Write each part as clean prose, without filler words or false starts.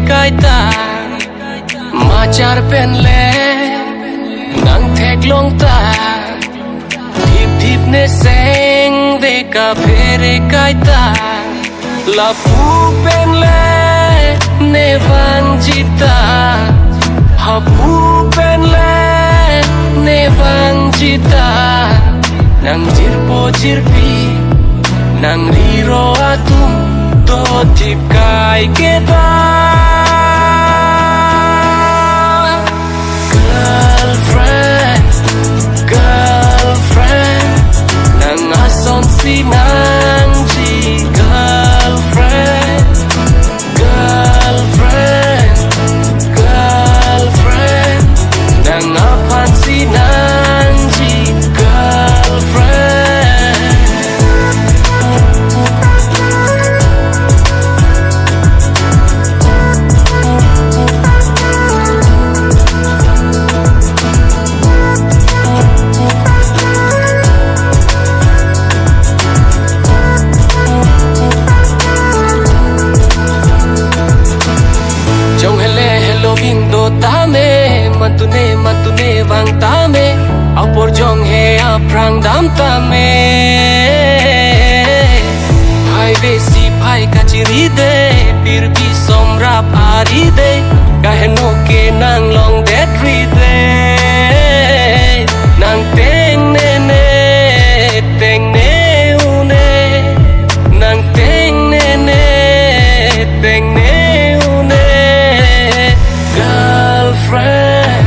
kai ta Macar pen le Nang thek long ta Thip thip ne seng ve ka phere kai ta La pu pen le Ne vang jita Ha pu pen le Ne vang jita Nang jirpo jirpi Nang riro atum To tip kai kita Girlfriend Nang ason si nang ji Girlfriend Nang apan si nang ji Matune vang tame Apor jong he aprang dam tame Hai besi pai kachiri de Pir bi somrap ari de Kaheno ke nang long dead ri de Nang teng ne ne Teng ne une Nang teng ne ne Teng ne une Girlfriend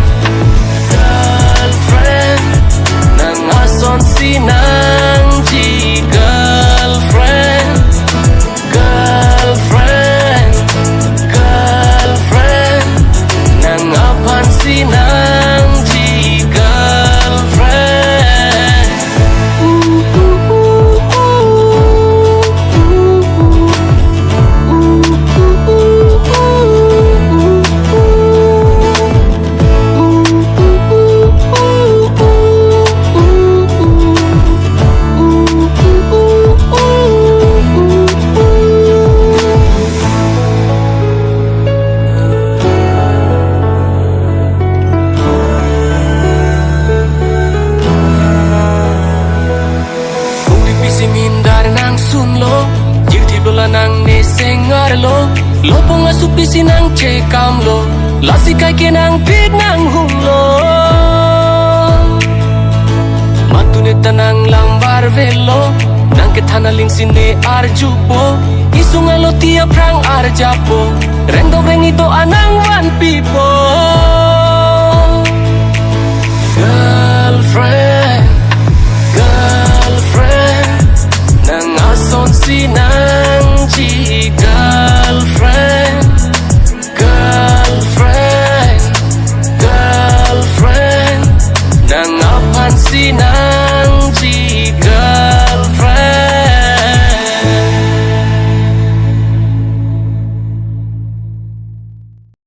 Si nang ji girlfriend Nang apan si nang ji Nang ne sengar lo Lopong asupi sinang cekam lo Lasi kai ke nang pit nang hum lo Matune tanang lambar velo Nang ke thana ling sine arjupo Isunga lo tia prang arjapo Reng dog reng ito anang wan pipo